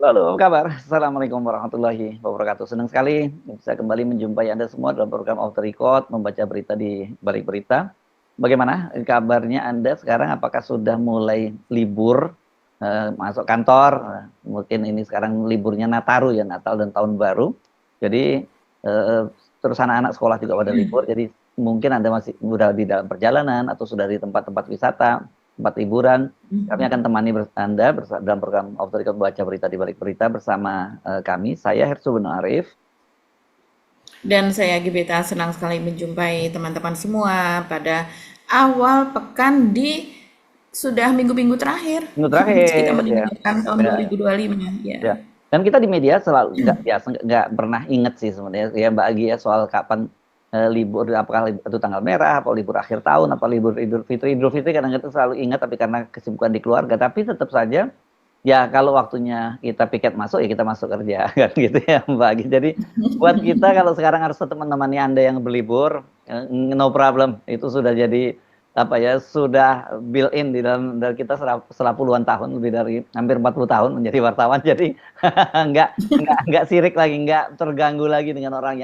Halo, apa kabar? Assalamualaikum warahmatullahi wabarakatuh. Senang sekali bisa kembali menjumpai Anda semua dalam program Off the Record, membaca berita di balik berita. Bagaimana kabarnya Anda sekarang? Apakah sudah mulai libur, masuk kantor? Mungkin ini sekarang liburnya Nataru ya, Natal dan Tahun Baru. Jadi terus anak-anak sekolah juga pada libur. Jadi mungkin Anda masih sudah di dalam perjalanan atau sudah di tempat-tempat wisata, tempat liburan. Kami akan temani Anda dalam program Off the Record baca berita di balik berita bersama kami. Saya Hersu Bin Arif. Dan saya Gibeta senang sekali menjumpai teman-teman semua pada awal pekan di sudah minggu-minggu terakhir. Minggu Kita terakhir ya. meninggalkan tahun Ya, 2025 ya. ya. Dan kita di media selalu nggak biasa nggak pernah inget sih sebenarnya ya Mbak Agi ya soal kapan libur, apakah itu tanggal merah, apa libur akhir tahun, apa libur Idul Fitri kadang-kadang selalu ingat tapi karena kesibukan di keluarga. Tapi tetap saja ya kalau waktunya kita piket masuk ya kita masuk kerja kan gitu ya Mbak Agi. Jadi buat kita kalau sekarang harus tetap menemani Anda yang berlibur, no problem. Itu sudah jadi apa ya, sudah built in di dalam kita setelah puluhan tahun, lebih dari hampir 40 tahun menjadi wartawan. Jadi nggak sirik lagi, nggak terganggu lagi dengan orang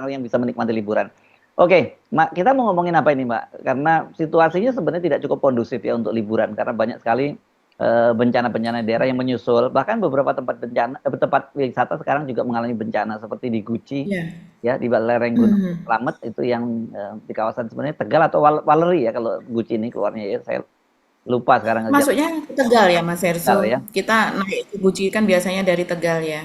yang bisa menikmati liburan. Oke, kita mau ngomongin apa ini, Mbak? Karena situasinya sebenarnya tidak cukup kondusif ya untuk liburan karena banyak sekali bencana-bencana daerah yang menyusul. Bahkan beberapa tempat wisata sekarang juga mengalami bencana seperti di Guci Ya. ya, di lereng Gunung Slamet itu yang di kawasan sebenarnya Tegal atau Waleri ya kalau Guci ini keluarnya ya. Saya lupa sekarang aja Masuknya ke Tegal ya Mas Tegal Erso. ya. Kita naik ke Guci kan biasanya dari Tegal ya.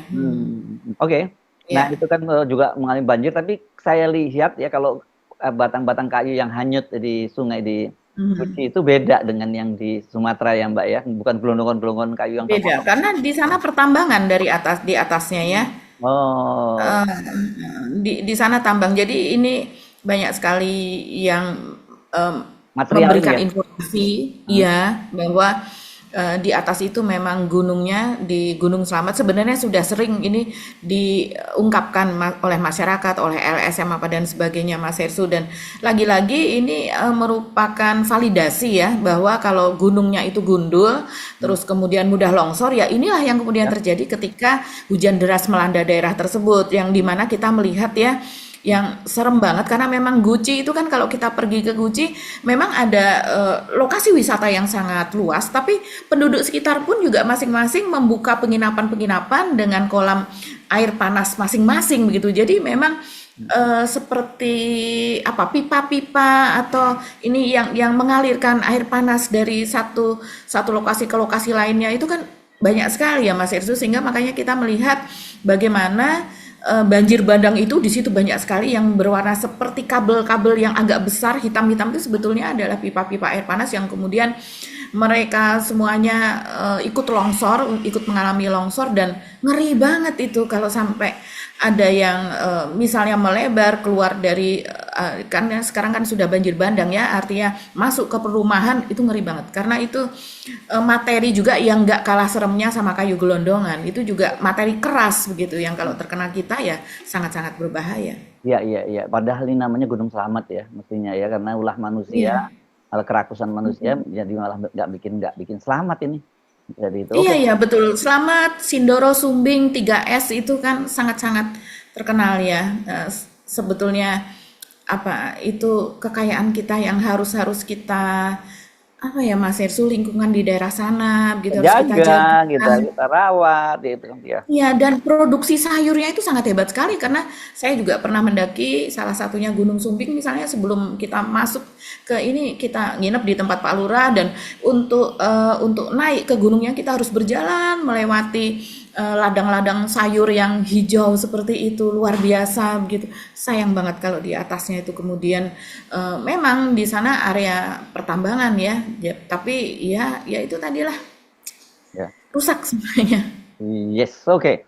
Oke. Nah, Ya. itu kan juga mengalami banjir tapi saya lihat ya kalau batang-batang kayu yang hanyut di sungai di Guci itu beda dengan yang di Sumatera ya Mbak ya. Bukan gelondongan-gelondongan kayu yang Beda terpotong. karena di sana pertambangan dari atas di atasnya ya. Oh, Eh, di sana tambang. Jadi ini banyak sekali yang em, material ini memberikan ya. informasi Hmm. ya bahwa di atas itu memang gunungnya di Gunung Slamet sebenarnya sudah sering ini diungkapkan oleh masyarakat, oleh LSM apa dan sebagainya Mas Hersu dan lagi-lagi ini merupakan validasi ya bahwa kalau gunungnya itu gundul terus kemudian mudah longsor ya inilah yang kemudian Ya. terjadi ketika hujan deras melanda daerah tersebut yang dimana kita melihat ya yang serem banget karena memang Guci itu kan kalau kita pergi ke Guci memang ada lokasi wisata yang sangat luas tapi penduduk sekitar pun juga masing-masing membuka penginapan-penginapan dengan kolam air panas masing-masing begitu jadi memang seperti apa pipa-pipa atau ini yang mengalirkan air panas dari satu satu lokasi ke lokasi lainnya itu kan banyak sekali ya Mas Irsu sehingga makanya kita melihat bagaimana banjir bandang itu di situ banyak sekali yang berwarna seperti kabel-kabel yang agak besar hitam-hitam itu sebetulnya adalah pipa-pipa air panas yang kemudian mereka semuanya ikut longsor, ikut mengalami longsor dan ngeri banget itu kalau sampai ada yang misalnya melebar keluar dari kan sekarang kan sudah banjir bandang ya artinya masuk ke perumahan itu ngeri banget karena itu materi juga yang nggak kalah seremnya sama kayu gelondongan itu juga materi keras begitu yang kalau terkena kita ya sangat-sangat berbahaya. Iya, iya, iya. Padahal ini namanya Gunung Selamat ya, mestinya ya, karena ulah manusia, Iya. hal kerakusan manusia, jadi malah nggak bikin selamat ini. Jadi itu Iya oke. ya betul. Selamat Sindoro Sumbing 3S itu kan sangat-sangat terkenal ya. Sebetulnya apa itu kekayaan kita yang harus kita apa ya Mas Hersu lingkungan di daerah sana gitu harus kita Jaga, jaga. kita rawat, itu kan ya. Iya, dan produksi sayurnya itu sangat hebat sekali karena saya juga pernah mendaki salah satunya Gunung Sumbing misalnya sebelum kita masuk ke ini kita nginep di tempat Pak Lurah dan untuk naik ke gunungnya kita harus berjalan melewati ladang-ladang sayur yang hijau seperti itu luar biasa begitu. Sayang banget kalau di atasnya itu kemudian memang di sana area pertambangan ya, tapi ya itu tadilah Ya. rusak semuanya. Yes, oke.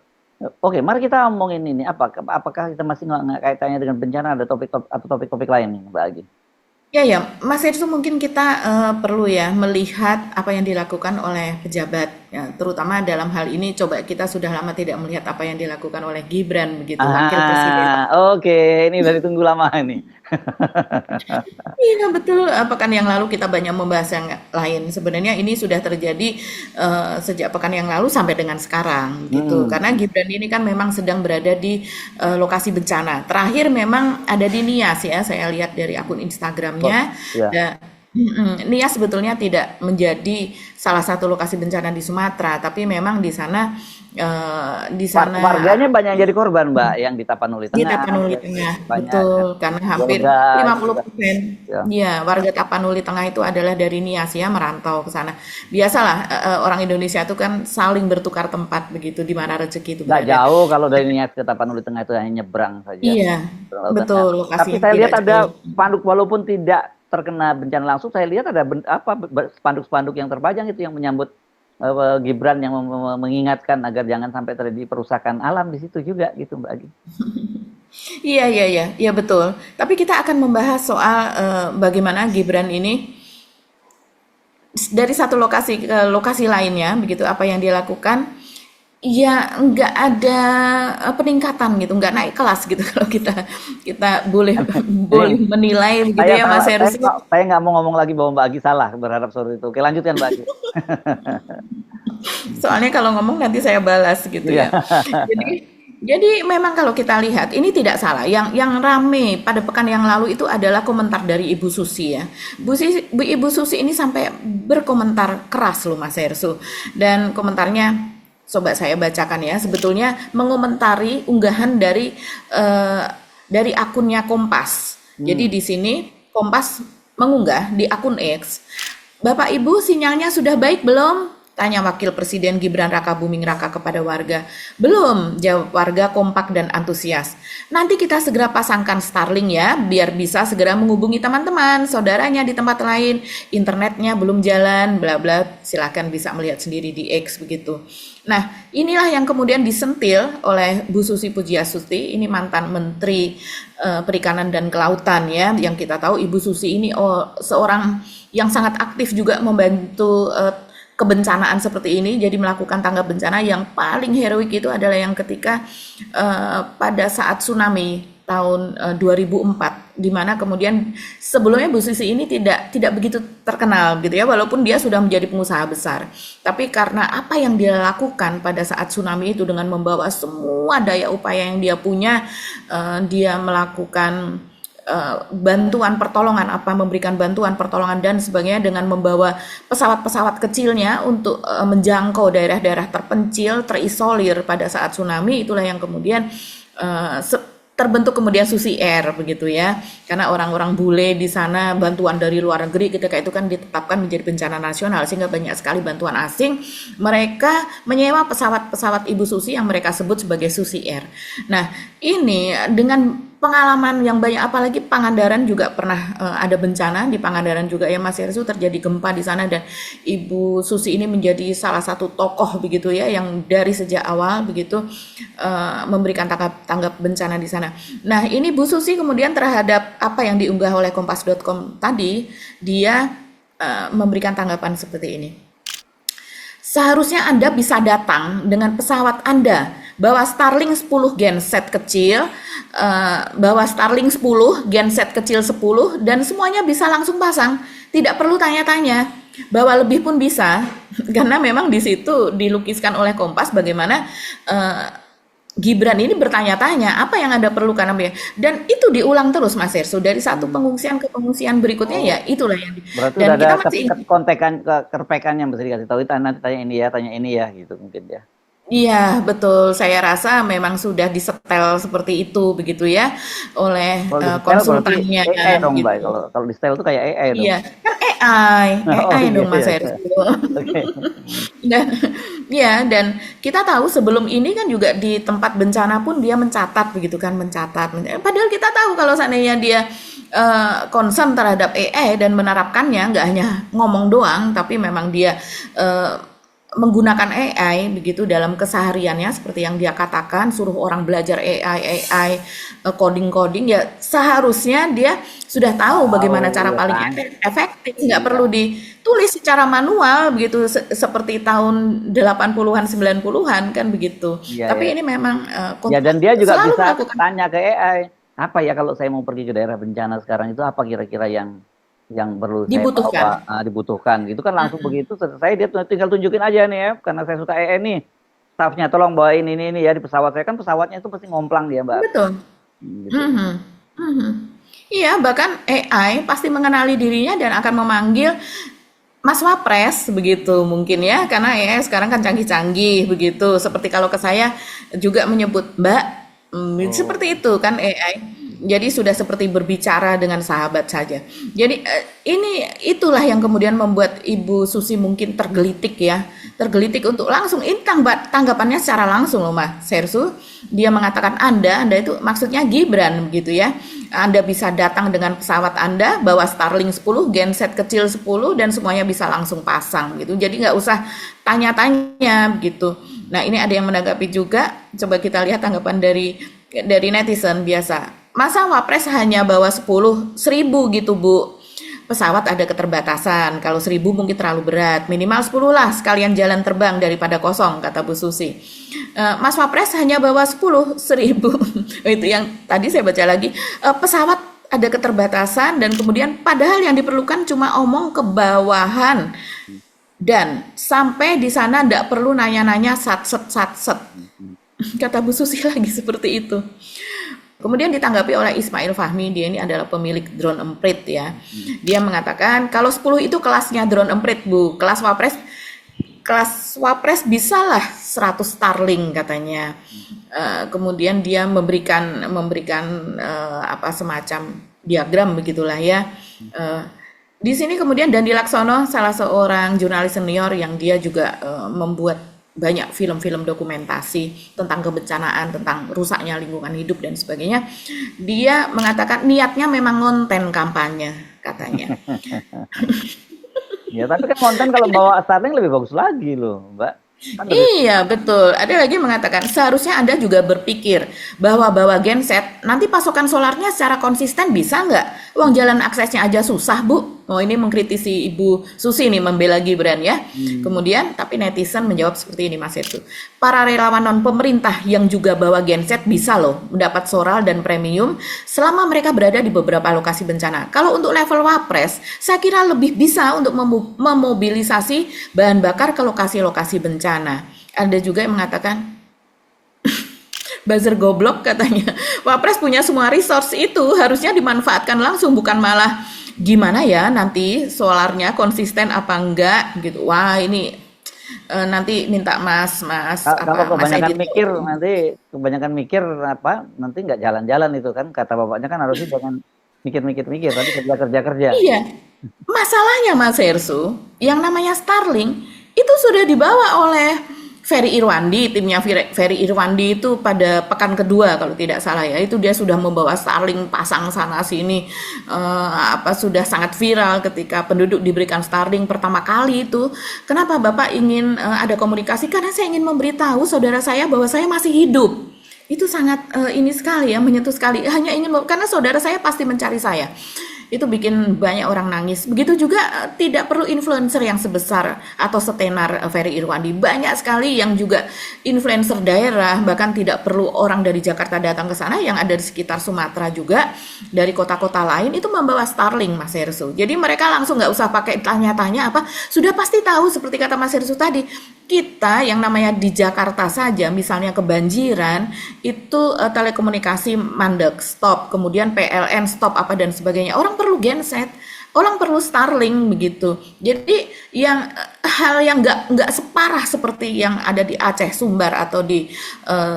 Oke, mari kita ngomongin ini. Apakah kita masih nggak kaitannya dengan bencana, ada topik-topik lain nih, Mbak Agi? Ya, ya, Mas Irsu mungkin kita perlu ya melihat apa yang dilakukan oleh pejabat Ya, terutama dalam hal ini coba kita sudah lama tidak melihat apa yang dilakukan oleh Gibran begitu, wakil presiden. Oke, ini dari tunggu lama ini. Iya betul, pekan yang lalu kita banyak membahas yang lain. Sebenarnya ini sudah terjadi sejak pekan yang lalu sampai dengan sekarang gitu. Hmm, Karena Gibran ini kan memang sedang berada di lokasi bencana. Terakhir memang ada di Nias ya, saya lihat dari akun kok, Instagramnya. ya. Nias sebetulnya tidak menjadi salah satu lokasi bencana di Sumatera, tapi memang di sana Warganya banyak yang jadi korban, Mbak, yang di Tapanuli di Tengah, Tapanuli ya, Tengah, banyak yang betul. Karena hampir Bolga juga, 50%, ya. ya, warga Tapanuli Tengah itu adalah dari Nias ya, merantau ke sana. Biasalah orang Indonesia itu kan saling bertukar tempat begitu di mana rezeki itu Nggak berada. jauh kalau dari Nias ke Tapanuli Tengah itu hanya nyebrang saja, Iya, nyebrang lautan. Nah, betul, lokasi tapi yang saya tidak lihat ada jauh. spanduk walaupun tidak terkena bencana langsung, saya lihat ada spanduk-spanduk yang terpajang itu yang menyambut Gibran yang mengingatkan agar jangan sampai terjadi perusakan alam di situ juga gitu, Mbak Agi. Iya, iya, iya, iya betul. Tapi kita akan membahas soal bagaimana Gibran ini dari satu lokasi ke lokasi lainnya, begitu apa yang dia lakukan, ya nggak ada peningkatan gitu, nggak naik kelas gitu kalau kita kita boleh boleh Ini menilai begitu saya ya salah, Mas Heru. saya nggak mau ngomong lagi bahwa Mbak Agi salah berharap seperti itu. Oke, lanjutkan Mbak Agi. Soalnya kalau ngomong nanti saya balas gitu Iya. ya. Jadi memang kalau kita lihat ini tidak salah. Yang rame pada pekan yang lalu itu adalah komentar dari Ibu Susi ya. Ibu Susi ini sampai berkomentar keras loh Mas Hersu. Dan komentarnya coba saya bacakan ya. Sebetulnya mengomentari unggahan eh, dari akunnya Kompas. Jadi Hmm. di sini Kompas mengunggah di akun X. Bapak Ibu sinyalnya sudah baik belum? Tanya Wakil Presiden Gibran Rakabuming Raka kepada warga. Belum, jawab warga kompak dan antusias. Nanti kita segera pasangkan Starlink ya, biar bisa segera menghubungi teman-teman, saudaranya di tempat lain. Internetnya belum jalan, bla bla. Silakan bisa melihat sendiri di X begitu. Nah, inilah yang kemudian disentil oleh Bu Susi Pujiastuti, ini mantan Menteri Perikanan dan Kelautan ya, yang kita tahu Ibu Susi ini seorang yang sangat aktif juga membantu kebencanaan seperti ini. Jadi melakukan tanggap bencana yang paling heroik itu adalah yang ketika pada saat tsunami tahun 2004, di mana kemudian sebelumnya Bu Susi ini tidak begitu terkenal gitu ya, walaupun dia sudah menjadi pengusaha besar. Tapi karena apa yang dia lakukan pada saat tsunami itu dengan membawa semua daya upaya yang dia punya, dia melakukan bantuan pertolongan, memberikan bantuan pertolongan dan sebagainya dengan membawa pesawat-pesawat kecilnya untuk menjangkau daerah-daerah terpencil, terisolir pada saat tsunami. Itulah yang kemudian terbentuk kemudian Susi Air begitu ya, karena orang-orang bule di sana bantuan dari luar negeri ketika itu kan ditetapkan menjadi bencana nasional sehingga banyak sekali bantuan asing, mereka menyewa pesawat-pesawat Ibu Susi yang mereka sebut sebagai Susi Air. Nah ini dengan pengalaman yang banyak, apalagi Pangandaran juga pernah ada bencana di Pangandaran juga ya Mas Hersu, terjadi gempa di sana dan Ibu Susi ini menjadi salah satu tokoh begitu ya yang dari sejak awal begitu memberikan tanggap bencana di sana. Nah ini Bu Susi kemudian terhadap apa yang diunggah oleh Kompas.com tadi, dia memberikan tanggapan seperti ini. Seharusnya Anda bisa datang dengan pesawat Anda, bawa Starlink 10 genset kecil, bawa Starlink 10, genset kecil 10, dan semuanya bisa langsung pasang. Tidak perlu tanya-tanya, bawa lebih pun bisa, karena memang di situ dilukiskan oleh Kompas bagaimana Gibran ini bertanya-tanya apa yang Anda perlukan, dan itu diulang terus Mas Hersu dari satu pengungsian ke pengungsian berikutnya ya Oh, itulah yang berarti dan udah ada kita masih kontekan, kerpekan yang bisa dikasih tahu. Nanti tanya ini ya, gitu mungkin ya. iya, betul. Saya rasa memang sudah disetel seperti itu begitu ya oleh Kalau di style berarti konsultannya AI dong, Mbak. gitu. Kalau di style itu kayak AI dong. Iya, kan AI, Oh AI iya dong Mas iya. Heru. Oke. Dan ya, dan kita tahu sebelum ini kan juga di tempat bencana pun dia mencatat begitu kan, mencatat. Padahal kita tahu kalau seandainya dia concern terhadap AI dan menerapkannya, nggak hanya ngomong doang, tapi memang dia eh, menggunakan AI begitu dalam kesehariannya seperti yang dia katakan, suruh orang belajar AI, coding-coding, ya seharusnya dia sudah tahu bagaimana Tahu, cara ya paling kan? efektif, nggak Iya, perlu ditulis secara manual begitu seperti tahun 80-an 90-an kan begitu. iya, Tapi ya. ini memang Ya, dan dia juga selalu bisa melakukan tanya ke AI, apa ya kalau saya mau pergi ke daerah bencana sekarang itu apa kira-kira yang perlu saya bawa, dibutuhkan. dibutuhkan gitu kan langsung begitu selesai dia tinggal tunjukin aja nih ya karena saya suka AI nih staffnya tolong bawain ini ya di pesawat saya kan pesawatnya itu pasti ngomplang dia Mbak Betul. gitu. Mhm, mhm. Iya, bahkan AI pasti mengenali dirinya dan akan memanggil Mas Wapres begitu mungkin ya, karena AI sekarang kan canggih-canggih begitu. Seperti kalau ke saya juga menyebut Mbak, Oh, seperti itu kan AI. Jadi sudah seperti berbicara dengan sahabat saja. Jadi ini itulah yang kemudian membuat Ibu Susi mungkin tergelitik ya, tergelitik untuk langsung ini tanggapannya secara langsung loh Mas Sersu. Dia mengatakan Anda itu maksudnya Gibran begitu ya. Anda bisa datang dengan pesawat Anda, bawa Starlink 10, genset kecil 10, dan semuanya bisa langsung pasang gitu. Jadi nggak usah tanya-tanya gitu. Nah ini ada yang menanggapi juga. Coba kita lihat tanggapan dari netizen biasa. Masa Wapres hanya bawa 10.000 gitu Bu? Pesawat ada keterbatasan. Kalau 1.000 mungkin terlalu berat. Minimal 10 lah sekalian jalan terbang daripada kosong, kata Bu Susi. Mas Wapres hanya bawa 10.000. Itu yang tadi saya baca lagi. Pesawat ada keterbatasan dan kemudian padahal yang diperlukan cuma omong ke bawahan dan sampai di sana tidak perlu nanya-nanya sat-set. Kata Bu Susi lagi seperti itu. Kemudian ditanggapi oleh Ismail Fahmi, dia ini adalah pemilik drone emprit ya. Dia mengatakan kalau 10 itu kelasnya drone emprit Bu, kelas Wapres bisalah 100 Starlink katanya. Kemudian dia memberikan apa semacam diagram begitulah ya. Di sini kemudian Dandi Laksono, salah seorang jurnalis senior yang dia juga membuat banyak film-film dokumentasi tentang kebencanaan, tentang rusaknya lingkungan hidup dan sebagainya. Dia mengatakan niatnya memang konten kampanye katanya. ya tapi kan konten kalau bawa Starlink lebih bagus lagi loh Mbak kan lebih Iya, betul. Ada lagi yang mengatakan, seharusnya Anda juga berpikir bahwa bawa genset, nanti pasokan solarnya secara konsisten bisa nggak? Uang jalan aksesnya aja susah, Bu. Oh, ini mengkritisi Ibu Susi nih, membela Gibran ya. hmm, Kemudian, tapi netizen menjawab seperti ini, Mas Etu. Para relawan non-pemerintah yang juga bawa genset bisa loh mendapat solar dan premium selama mereka berada di beberapa lokasi bencana. Kalau untuk level Wapres, saya kira lebih bisa untuk memobilisasi bahan bakar ke lokasi-lokasi bencana. Ada juga yang mengatakan buzzer goblok katanya. Wapres punya semua resource itu harusnya dimanfaatkan langsung bukan malah gimana ya nanti solarnya konsisten apa enggak gitu. Wah, ini nanti minta kalau Mas kebanyakan editor. mikir nanti kebanyakan mikir apa nanti nggak jalan-jalan itu kan kata bapaknya kan harusnya jangan mikir-mikir-mikir tapi kerja-kerja-kerja. Iya. Masalahnya Mas Hersu, yang namanya Starlink itu sudah dibawa oleh Ferry Irwandi, timnya Ferry Irwandi itu pada pekan kedua kalau tidak salah ya, itu dia sudah membawa Starlink pasang sana sini, apa sudah sangat viral ketika penduduk diberikan Starlink pertama kali itu. Kenapa Bapak ingin ada komunikasi? Karena saya ingin memberitahu saudara saya bahwa saya masih hidup. Itu sangat ini sekali ya, menyentuh sekali. Hanya ingin karena saudara saya pasti mencari saya. Itu bikin banyak orang nangis. Begitu juga tidak perlu influencer yang sebesar atau setenar Ferry Irwandi. Banyak sekali yang juga influencer daerah, bahkan tidak perlu orang dari Jakarta datang ke sana, yang ada di sekitar Sumatera juga, dari kota-kota lain itu membawa Starlink, Mas Hersu. Jadi mereka langsung nggak usah pakai tanya-tanya apa, sudah pasti tahu seperti kata Mas Hersu tadi. Kita yang namanya di Jakarta saja, misalnya kebanjiran, itu telekomunikasi mandek, stop, kemudian PLN stop apa dan sebagainya. Orang perlu genset, orang perlu Starlink begitu. Jadi yang hal yang nggak separah seperti yang ada di Aceh, Sumbar atau di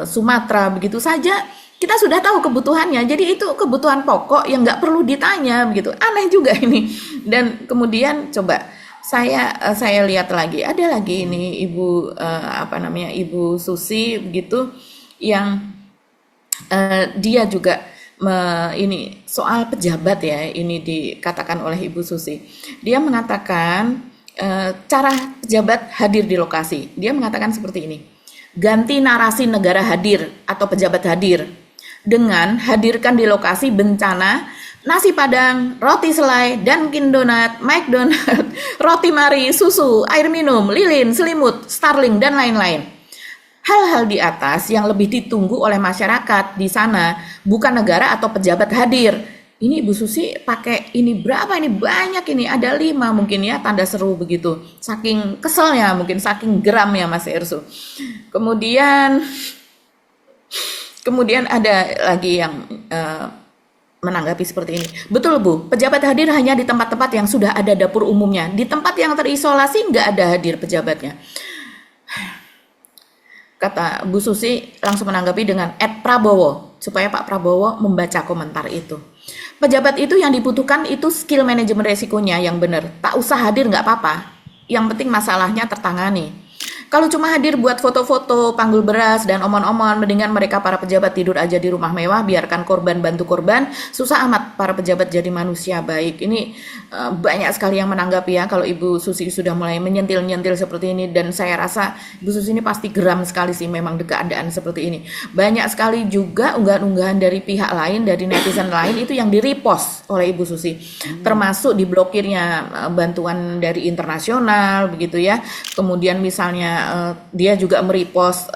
Sumatera begitu saja. Kita sudah tahu kebutuhannya, jadi itu kebutuhan pokok yang nggak perlu ditanya begitu. Aneh juga ini. Dan kemudian coba saya lihat lagi ada lagi ini Ibu apa namanya Ibu Susi begitu yang dia juga ini soal pejabat ya ini dikatakan oleh Ibu Susi. Dia mengatakan cara pejabat hadir di lokasi. Dia mengatakan seperti ini. Ganti narasi negara hadir atau pejabat hadir dengan hadirkan di lokasi bencana nasi padang, roti selai, Dunkin Donut, McDonald, roti mari, susu, air minum, lilin, selimut, Starling, dan lain-lain. Hal-hal di atas yang lebih ditunggu oleh masyarakat di sana, bukan negara atau pejabat hadir. Ini Ibu Susi pakai ini berapa ini? Banyak ini, ada 5 mungkin ya, tanda seru begitu. Saking keselnya mungkin, saking geram ya Mas Ersu. Kemudian ada lagi yang menanggapi seperti ini. Betul Bu, pejabat hadir hanya di tempat-tempat yang sudah ada dapur umumnya. Di tempat yang terisolasi nggak ada hadir pejabatnya. Kata Bu Susi langsung menanggapi dengan @Prabowo, supaya Pak Prabowo membaca komentar itu. Pejabat itu yang dibutuhkan itu skill manajemen resikonya yang benar. Tak usah hadir nggak apa-apa. Yang penting masalahnya tertangani. Kalau cuma hadir buat foto-foto, panggul beras, dan omon-omon, mendingan mereka para pejabat tidur aja di rumah mewah, biarkan korban bantu korban, susah amat para pejabat jadi manusia baik. Ini banyak sekali yang menanggapi ya, kalau Ibu Susi sudah mulai menyentil-nyentil seperti ini, dan saya rasa Ibu Susi ini pasti geram sekali sih memang keadaan seperti ini. Banyak sekali juga unggahan-unggahan dari pihak lain, dari netizen lain, itu yang di-repost oleh Ibu Susi, termasuk diblokirnya bantuan dari internasional, begitu ya. Kemudian misalnya dia juga merepost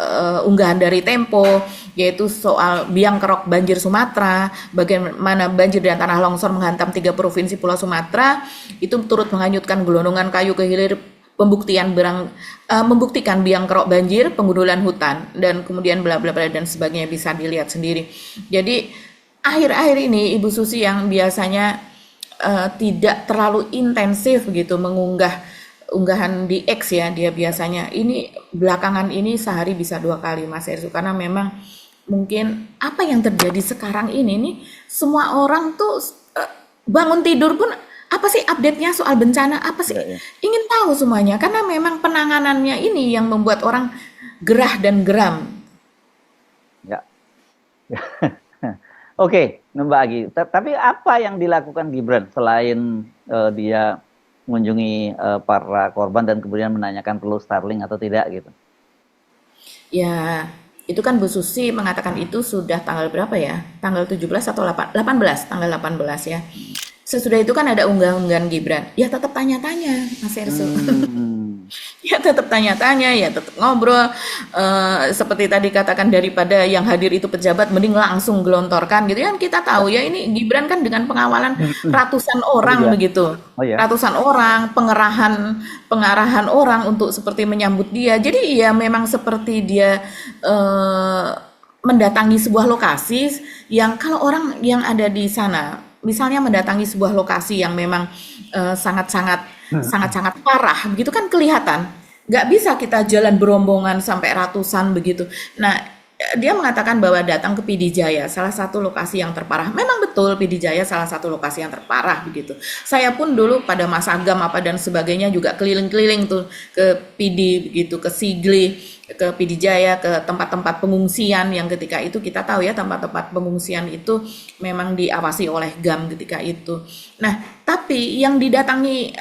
unggahan dari Tempo, yaitu soal biang kerok banjir Sumatera, bagaimana banjir dan tanah longsor menghantam 3 provinsi Pulau Sumatera, itu turut menghanyutkan gelondongan kayu ke hilir, membuktikan biang kerok banjir, penggundulan hutan, dan kemudian bla bla bla dan sebagainya, bisa dilihat sendiri. Jadi akhir-akhir ini Ibu Susi yang biasanya tidak terlalu intensif gitu mengunggah unggahan di X ya, dia biasanya ini belakangan ini sehari bisa 2 kali Mas Ersu, karena memang mungkin apa yang terjadi sekarang ini nih, semua orang tuh bangun tidur pun apa sih update-nya soal bencana, apa sih, ingin tahu semuanya, karena memang penanganannya ini yang membuat orang gerah dan geram. Ya. Oke, Mbak Agi, tapi apa yang dilakukan Gibran selain dia mengunjungi para korban dan kemudian menanyakan perlu Starling atau tidak gitu? Ya, itu kan Bu Susi mengatakan itu sudah tanggal berapa ya? Tanggal 17 atau 18, tanggal 18 ya. Sesudah itu kan ada unggahan-unggahan Gibran. Ya tetap tanya-tanya, Mas Ersu. Ya tetap tanya-tanya, ya tetap ngobrol. Seperti tadi katakan, daripada yang hadir itu pejabat, mending langsung gelontorkan gitu. Yang kita tahu ya, ini Gibran kan dengan pengawalan ratusan orang begitu. Ratusan orang, pengarahan orang untuk seperti menyambut dia. Jadi ya memang seperti dia mendatangi sebuah lokasi yang kalau orang yang ada di sana, misalnya mendatangi sebuah lokasi yang memang sangat-sangat parah, begitu kan kelihatan. Nggak bisa kita jalan berombongan sampai ratusan begitu. Nah, dia mengatakan bahwa datang ke PD Jaya, salah satu lokasi yang terparah. Memang betul PD Jaya salah satu lokasi yang terparah begitu. Saya pun dulu pada masa agam apa dan sebagainya juga keliling-keliling tuh ke PD begitu, ke Sigli, ke PD Jaya, ke tempat-tempat pengungsian yang ketika itu kita tahu ya, tempat-tempat pengungsian itu memang diawasi oleh GAM ketika itu. Nah, tapi yang didatangi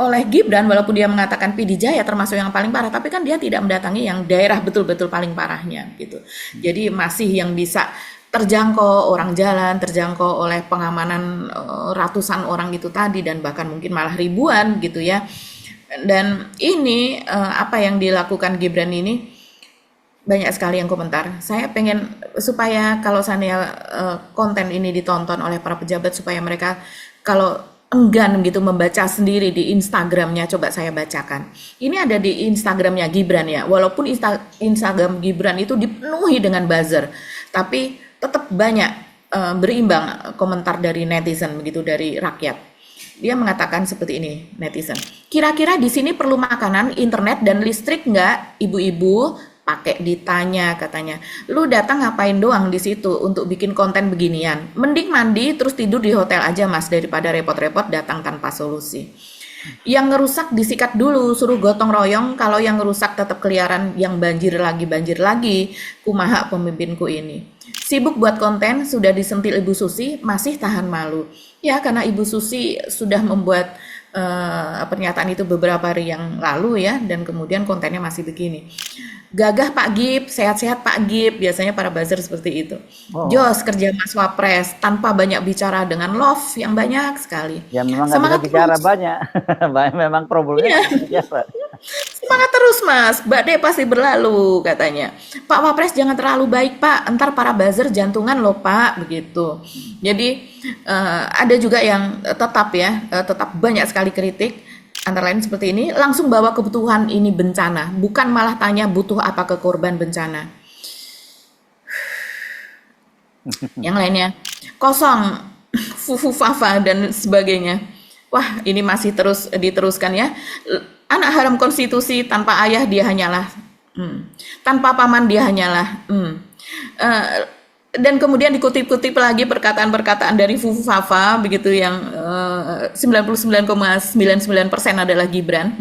oleh Gibran, walaupun dia mengatakan PD Jaya termasuk yang paling parah, tapi kan dia tidak mendatangi yang daerah betul-betul paling parahnya gitu. Jadi masih yang bisa terjangkau orang jalan, terjangkau oleh pengamanan ratusan orang itu tadi, dan bahkan mungkin malah ribuan gitu ya. Dan ini apa yang dilakukan Gibran ini, banyak sekali yang komentar. Saya pengen supaya kalau saya konten ini ditonton oleh para pejabat, supaya mereka kalau enggan gitu membaca sendiri di Instagramnya, coba saya bacakan. Ini ada di Instagramnya Gibran ya, walaupun Instagram Gibran itu dipenuhi dengan buzzer, tapi tetap banyak berimbang komentar dari netizen begitu, dari rakyat. Dia mengatakan seperti ini, netizen. Kira-kira di sini perlu makanan, internet, dan listrik nggak, ibu-ibu? Pakai ditanya katanya. Lu datang ngapain doang di situ untuk bikin konten beginian? Mending mandi terus tidur di hotel aja Mas, daripada repot-repot datang tanpa solusi. Yang ngerusak disikat dulu, suruh gotong royong. Kalau yang ngerusak tetap keliaran, yang banjir lagi. Kumaha pemimpinku ini. Sibuk buat konten, sudah disentil Ibu Susi, masih tahan malu. Ya, karena Ibu Susi sudah membuat pernyataan itu beberapa hari yang lalu ya, dan kemudian kontennya masih begini. Gagah Pak Gib, sehat-sehat Pak Gib, biasanya para buzzer seperti itu. Oh, Jos kerja Mas Wapres, tanpa banyak bicara dengan love yang banyak sekali. ya memang nggak bisa Semangat bicara terus. banyak. Memang problemnya Iya, nggak bisa bicara. semangat terus Mas, badai pasti berlalu katanya. Pak Wapres jangan terlalu baik Pak, entar para buzzer jantungan loh Pak, begitu. Jadi ada juga yang tetap ya, tetap banyak sekali kritik. Antara lain seperti ini, langsung bawa kebutuhan ini bencana, bukan malah tanya butuh apa ke korban bencana. Yang lainnya, kosong, fufu fafa dan sebagainya. Wah, ini masih terus diteruskan ya. Anak haram konstitusi, tanpa ayah dia hanyalah. Tanpa paman dia hanyalah. Eh, dan kemudian dikutip-kutip lagi perkataan-perkataan dari Fufu Fafa begitu yang 99,99% adalah Gibran.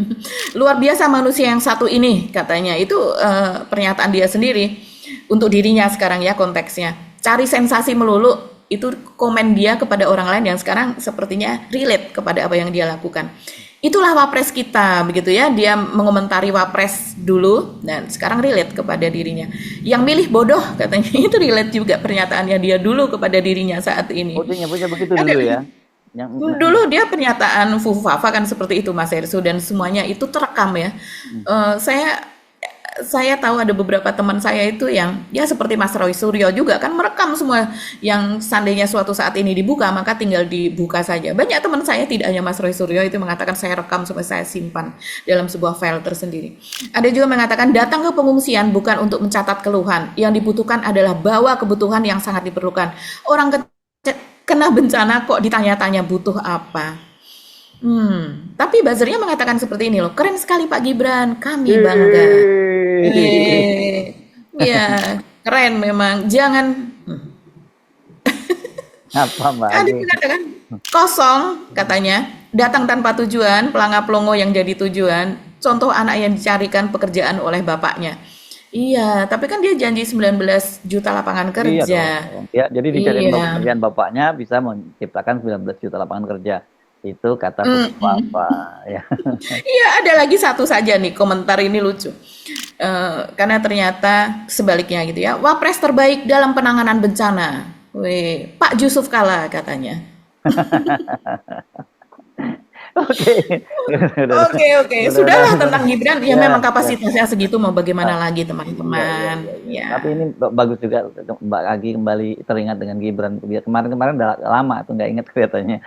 Luar biasa manusia yang satu ini katanya. Itu pernyataan dia sendiri untuk dirinya sekarang ya konteksnya. Cari sensasi melulu, itu komen dia kepada orang lain yang sekarang sepertinya relate kepada apa yang dia lakukan. Itulah Wapres kita, begitu ya. Dia mengomentari Wapres dulu dan sekarang relate kepada dirinya. Yang milih bodoh katanya itu relate juga pernyataannya dia dulu kepada dirinya saat Oh, ini. dia nyebutnya begitu Ada dulu ya. Yang dulu dia pernyataan Fufu Fafa kan seperti itu Mas Ersu, dan semuanya itu terekam ya. Saya tahu ada beberapa teman saya itu yang ya seperti Mas Roy Suryo juga kan merekam semua yang seandainya suatu saat ini dibuka maka tinggal dibuka saja. Banyak teman saya, tidak hanya Mas Roy Suryo, itu mengatakan saya rekam sampai saya simpan dalam sebuah file tersendiri. Ada juga mengatakan datang ke pengungsian bukan untuk mencatat keluhan, yang dibutuhkan adalah bawa kebutuhan yang sangat diperlukan. Orang kena bencana kok ditanya-tanya butuh apa. Tapi buzzernya mengatakan seperti ini loh, keren sekali Pak Gibran, kami bangga. Iya, keren memang. Jangan, apa Mbak ada Agi? yang mengatakan kosong katanya, datang tanpa tujuan, pelanga-pelongo yang jadi tujuan. Contoh anak yang dicarikan pekerjaan oleh bapaknya. Iya, tapi kan dia janji 19 juta lapangan Iya kerja. dong. Ya, jadi dicariin Iya. pekerjaan bapaknya bisa menciptakan 19 juta lapangan kerja. Itu kata Papa ya. Iya, ada lagi satu saja nih komentar ini lucu. Karena ternyata sebaliknya gitu ya. Wapres terbaik dalam penanganan bencana. Wih, Pak Yusuf Kala katanya. Oke. Oke, oke. Sudahlah tentang Gibran, ya Ya, memang ya. kapasitasnya segitu mau bagaimana Ah, lagi iya, iya, teman-teman. iya, iya. Ya. Tapi ini bagus juga Mbak Agi kembali teringat dengan Gibran. Dia kemarin-kemarin udah lama tuh nggak ingat kelihatannya.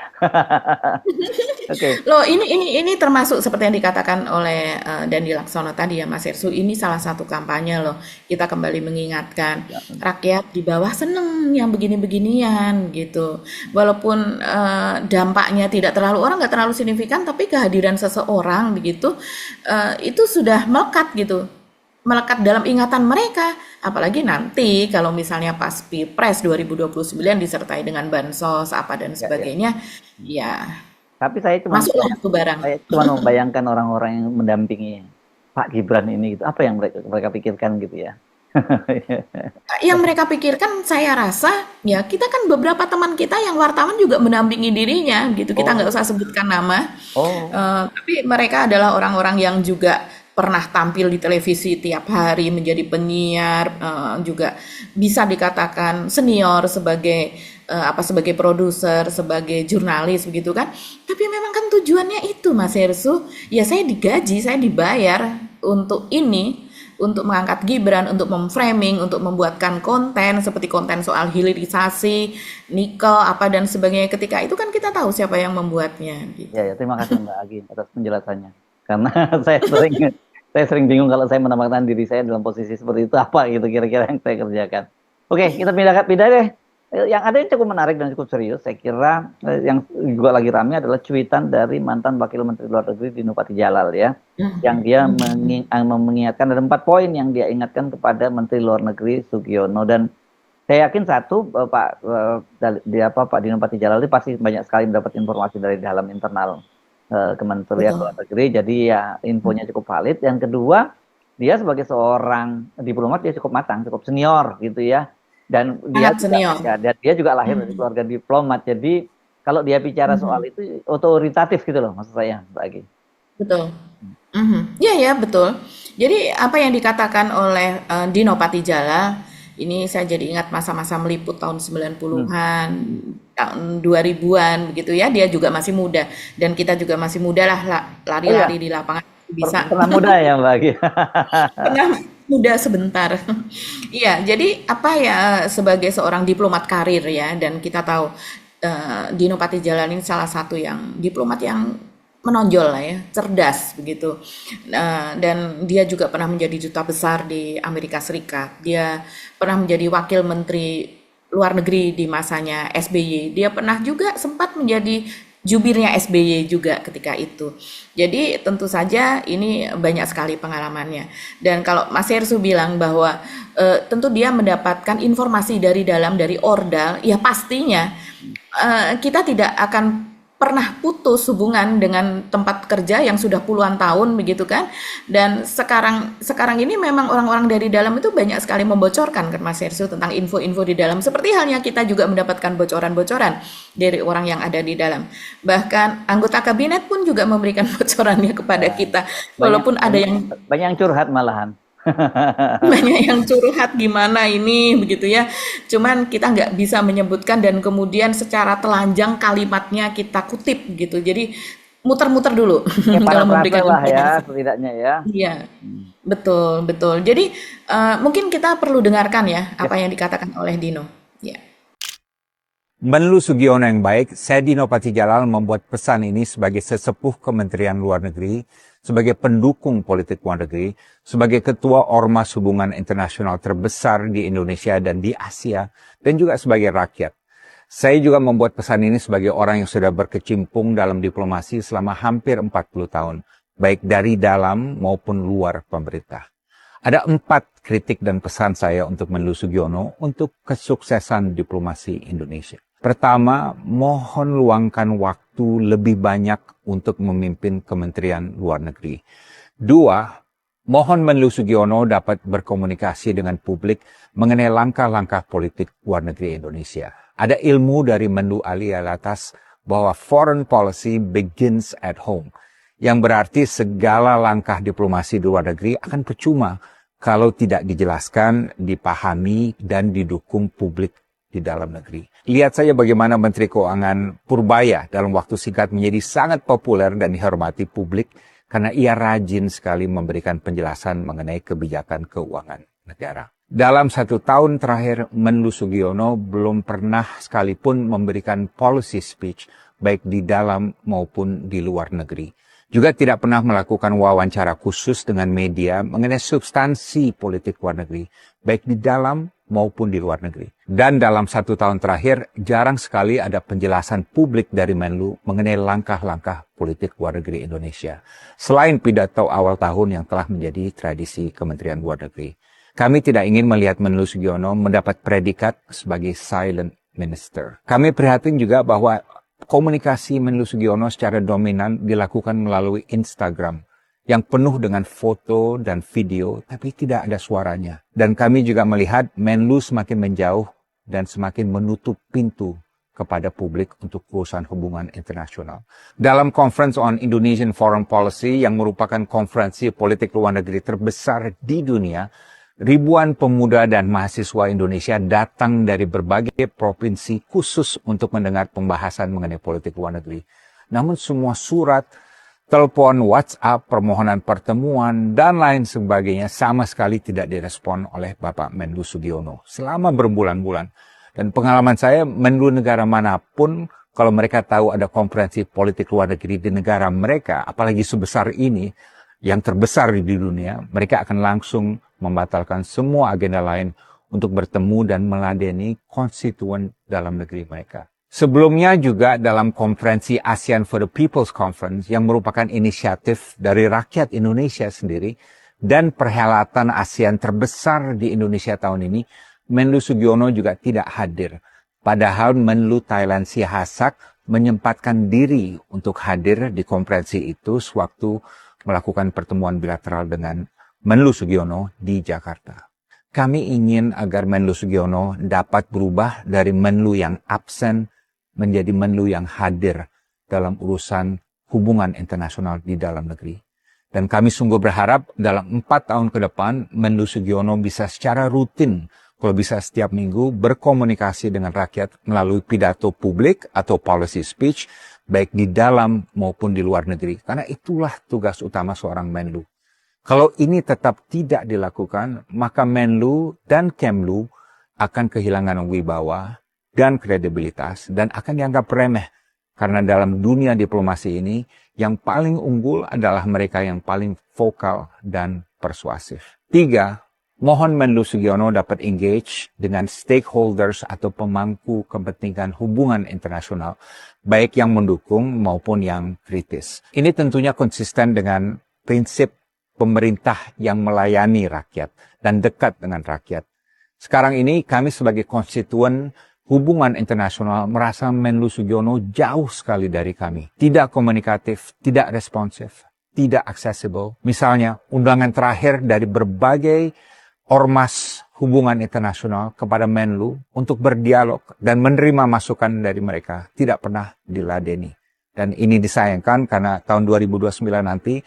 Oke. Loh, ini termasuk seperti yang dikatakan oleh Dandi Laksono tadi ya Mas Ersu. Ini salah satu kampanye loh. Kita kembali mengingatkan Ya, rakyat di bawah seneng yang begini-beginian gitu. Walaupun dampaknya tidak terlalu, orang nggak terlalu signifikan, tapi kehadiran seseorang begitu itu sudah melekat gitu, melekat dalam ingatan mereka. Apalagi nanti kalau misalnya pas Pilpres 2029 disertai dengan bansos apa dan ya, ya. sebagainya, ya Tapi saya cuma masuklah tuh barang. membayangkan orang-orang yang mendampingi Pak Gibran ini gitu. Apa yang mereka pikirkan gitu ya. Yang mereka pikirkan, saya rasa ya kita kan beberapa teman kita yang wartawan juga mendampingi dirinya gitu. Kita nggak Oh, usah sebutkan nama. oh, Tapi mereka adalah orang-orang yang juga pernah tampil di televisi tiap hari menjadi penyiar, juga bisa dikatakan senior sebagai sebagai produser, sebagai jurnalis begitu kan. Tapi memang kan tujuannya itu Mas Hersu, ya saya digaji, saya dibayar untuk ini, untuk mengangkat Gibran, untuk memframing, untuk membuatkan konten seperti konten soal hilirisasi, nikel apa dan sebagainya. Ketika itu kan kita tahu siapa yang membuatnya gitu. ya, ya. Terima kasih Mbak Agi atas penjelasannya. Karena saya sering bingung kalau saya menempatkan diri saya dalam posisi seperti itu apa gitu kira-kira yang saya kerjakan. Oke, kita pindah deh. Yang ada yang cukup menarik dan cukup serius, saya kira yang juga lagi ramai adalah cuitan dari mantan Wakil Menteri Luar Negeri Dino Patijalal ya, yang dia mengingatkan ada 4 poin yang dia ingatkan kepada Menteri Luar Negeri Sugiono. Dan saya yakin satu, Pak Dino Patijalal ini pasti banyak sekali mendapat informasi dari dalam internal Kementerian Betul. Luar Negeri, jadi ya infonya cukup valid. Yang kedua, dia sebagai seorang diplomat dia cukup matang, cukup senior gitu ya. Dan dia Sangat juga senior. ya, dia juga lahir dari keluarga diplomat. Jadi kalau dia bicara soal Mhm. itu otoritatif gitu loh maksud saya, Mbak Agi. Betul. Mhm. Iya ya, betul. Jadi apa yang dikatakan oleh Dino Patijala, ini saya jadi ingat masa-masa meliput tahun Hmm. 90-an, tahun 2000-an begitu ya. Dia juga masih muda dan kita juga masih muda lah, Oh iya, lari-lari di lapangan bisa pernah muda ya Mbak Agi. pernah muda sebentar. Iya, jadi apa ya, sebagai seorang diplomat karir ya, dan kita tahu Dino Patijalal ini salah satu yang diplomat yang menonjol lah ya, cerdas begitu. Dan dia juga pernah menjadi duta besar di Amerika Serikat. Dia pernah menjadi wakil menteri luar negeri di masanya SBY. Dia pernah juga sempat menjadi jubirnya SBY juga ketika itu. Jadi tentu saja ini banyak sekali pengalamannya. Dan kalau Mas Hersu bilang bahwa tentu dia mendapatkan informasi dari dalam dari Ordal, ya pastinya kita tidak akan pernah putus hubungan dengan tempat kerja yang sudah puluhan tahun begitu kan. Dan sekarang sekarang ini memang orang-orang dari dalam itu banyak sekali membocorkan kan Mas Hersu tentang info-info di dalam, seperti halnya kita juga mendapatkan bocoran-bocoran dari orang yang ada di dalam. Bahkan anggota kabinet pun juga memberikan bocorannya kepada Ya, kita, banyak walaupun ada banyak yang banyak yang curhat malahan. banyak yang curhat gimana ini begitu ya. Cuman kita nggak bisa menyebutkan dan kemudian secara telanjang kalimatnya kita kutip gitu. Jadi muter-muter dulu Ya kalau parafrase memberikan lah ya informasi. setidaknya ya. Iya, Hmm. betul, betul. Jadi mungkin kita perlu dengarkan ya Ya. apa yang dikatakan oleh Dino. Ya. Menlu Sugiono yang baik, saya Dino Patijalal membuat pesan ini sebagai sesepuh Kementerian Luar Negeri, sebagai pendukung politik luar negeri, sebagai ketua Ormas Hubungan Internasional terbesar di Indonesia dan di Asia, dan juga sebagai rakyat. Saya juga membuat pesan ini sebagai orang yang sudah berkecimpung dalam diplomasi selama hampir 40 tahun, baik dari dalam maupun luar pemerintah. Ada 4 kritik dan pesan saya untuk Menlu Sugiono untuk kesuksesan diplomasi Indonesia. Pertama, mohon luangkan waktu lebih banyak untuk memimpin Kementerian Luar Negeri. 2, mohon Menlu Sugiono dapat berkomunikasi dengan publik mengenai langkah-langkah politik luar negeri Indonesia. Ada ilmu dari Menlu Ali Alatas bahwa foreign policy begins at home, yang berarti segala langkah diplomasi di luar negeri akan percuma kalau tidak dijelaskan, dipahami, dan didukung publik di dalam negeri. Lihat saja bagaimana Menteri Keuangan Purbaya dalam waktu singkat menjadi sangat populer dan dihormati publik karena ia rajin sekali memberikan penjelasan mengenai kebijakan keuangan negara. Dalam 1 tahun terakhir, Menlu Sugiono belum pernah sekalipun memberikan policy speech baik di dalam maupun di luar negeri. Juga tidak pernah melakukan wawancara khusus dengan media mengenai substansi politik luar negeri, baik di dalam maupun di luar negeri. Dan dalam 1 tahun terakhir, jarang sekali ada penjelasan publik dari Menlu mengenai langkah-langkah politik luar negeri Indonesia, selain pidato awal tahun yang telah menjadi tradisi Kementerian Luar Negeri. Kami tidak ingin melihat Menlu Sugiono mendapat predikat sebagai silent minister. Kami prihatin juga bahwa komunikasi Menlu Sugiono secara dominan dilakukan melalui Instagram yang penuh dengan foto dan video, tapi tidak ada suaranya. Dan kami juga melihat Menlu semakin menjauh dan semakin menutup pintu kepada publik untuk urusan hubungan internasional. Dalam Conference on Indonesian Foreign Policy yang merupakan konferensi politik luar negeri terbesar di dunia, ribuan pemuda dan mahasiswa Indonesia datang dari berbagai provinsi khusus untuk mendengar pembahasan mengenai politik luar negeri. Namun semua surat, telepon, WhatsApp, permohonan pertemuan, dan lain sebagainya sama sekali tidak direspon oleh Bapak Menlu Sugiono selama berbulan-bulan. Dan pengalaman saya, Menlu negara manapun, kalau mereka tahu ada konferensi politik luar negeri di negara mereka, apalagi sebesar ini, yang terbesar di dunia, mereka akan langsung membatalkan semua agenda lain untuk bertemu dan meladeni konstituen dalam negeri mereka. Sebelumnya juga dalam konferensi ASEAN for the People's Conference yang merupakan inisiatif dari rakyat Indonesia sendiri dan perhelatan ASEAN terbesar di Indonesia tahun ini, Menlu Sugiono juga tidak hadir. Padahal Menlu Thailand Sihasak menyempatkan diri untuk hadir di konferensi itu sewaktu melakukan pertemuan bilateral dengan Menlu Sugiono di Jakarta. Kami ingin agar Menlu Sugiono dapat berubah dari Menlu yang absen menjadi Menlu yang hadir dalam urusan hubungan internasional di dalam negeri. Dan kami sungguh berharap dalam 4 tahun ke depan, Menlu Sugiono bisa secara rutin, kalau bisa setiap minggu, berkomunikasi dengan rakyat melalui pidato publik atau policy speech, baik di dalam maupun di luar negeri. Karena itulah tugas utama seorang Menlu. Kalau ini tetap tidak dilakukan, maka Menlu dan Kemlu akan kehilangan wibawa dan kredibilitas dan akan dianggap remeh. Karena dalam dunia diplomasi ini, yang paling unggul adalah mereka yang paling vokal dan persuasif. 3, mohon Menlu Sugiono dapat engage dengan stakeholders atau pemangku kepentingan hubungan internasional, baik yang mendukung maupun yang kritis. Ini tentunya konsisten dengan prinsip pemerintah yang melayani rakyat dan dekat dengan rakyat. Sekarang ini kami sebagai konstituen hubungan internasional merasa Menlu Sugiono jauh sekali dari kami. Tidak komunikatif, tidak responsif, tidak accessible. Misalnya, undangan terakhir dari berbagai ormas hubungan internasional kepada Menlu untuk berdialog dan menerima masukan dari mereka tidak pernah diladeni. Dan ini disayangkan karena tahun 2029 nanti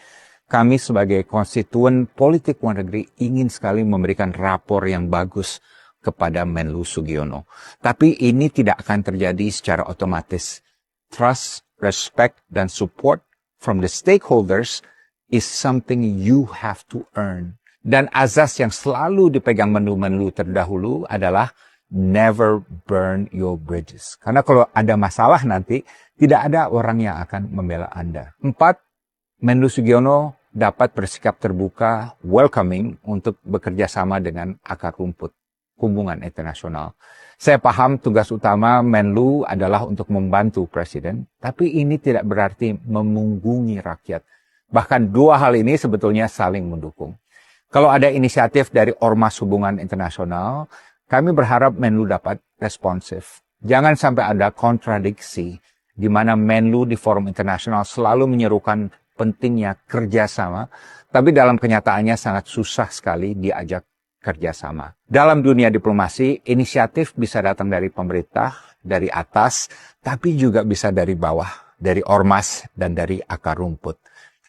kami sebagai konstituen politik luar negeri ingin sekali memberikan rapor yang bagus kepada Menlu Sugiono. Tapi ini tidak akan terjadi secara otomatis. Trust, respect, dan support from the stakeholders is something you have to earn. Dan azas yang selalu dipegang Menlu-Menlu terdahulu adalah never burn your bridges. Karena kalau ada masalah nanti, tidak ada orang yang akan membela Anda. 4, Menlu Sugiono dapat bersikap terbuka, welcoming untuk bekerja sama dengan akar rumput hubungan internasional. Saya paham tugas utama Menlu adalah untuk membantu Presiden, tapi ini tidak berarti memunggungi rakyat. Bahkan 2 hal ini sebetulnya saling mendukung. Kalau ada inisiatif dari ormas hubungan internasional, kami berharap Menlu dapat responsif. Jangan sampai ada kontradiksi di mana Menlu di forum internasional selalu menyerukan pentingnya kerjasama, tapi dalam kenyataannya sangat susah sekali diajak kerjasama. Dalam dunia diplomasi, inisiatif bisa datang dari pemerintah, dari atas, tapi juga bisa dari bawah, dari ormas dan dari akar rumput.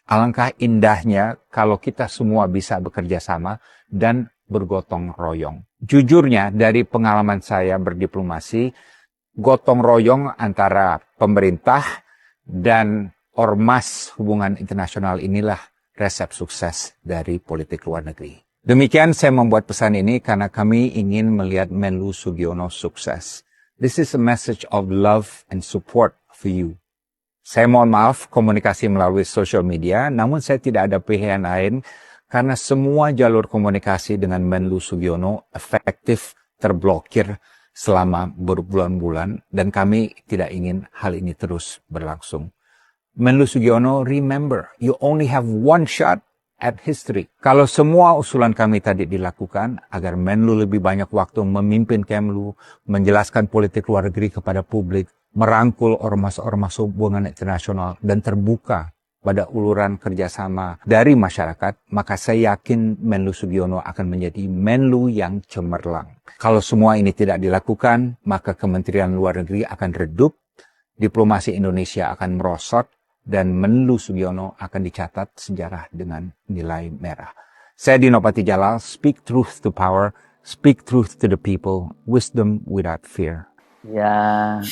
Alangkah indahnya kalau kita semua bisa bekerja sama dan bergotong royong. Jujurnya, dari pengalaman saya berdiplomasi, gotong royong antara pemerintah dan ormas hubungan internasional inilah resep sukses dari politik luar negeri. Demikian saya membuat pesan ini karena kami ingin melihat Menlu Sugiono sukses. This is a message of love and support for you. Saya mohon maaf komunikasi melalui social media, namun saya tidak ada pilihan lain karena semua jalur komunikasi dengan Menlu Sugiono efektif terblokir selama berbulan-bulan dan kami tidak ingin hal ini terus berlangsung. Menlu Sugiono, remember, you only have one shot at history. Kalau semua usulan kami tadi dilakukan agar Menlu lebih banyak waktu memimpin Kemlu, menjelaskan politik luar negeri kepada publik, merangkul ormas-ormas hubungan internasional, dan terbuka pada uluran kerjasama dari masyarakat, maka saya yakin Menlu Sugiono akan menjadi Menlu yang cemerlang. Kalau semua ini tidak dilakukan, maka Kementerian Luar Negeri akan redup, diplomasi Indonesia akan merosot, dan Menlu Sugiono akan dicatat sejarah dengan nilai merah. Saya Dino Patijalal, speak truth to power, speak truth to the people, wisdom without fear. Ya,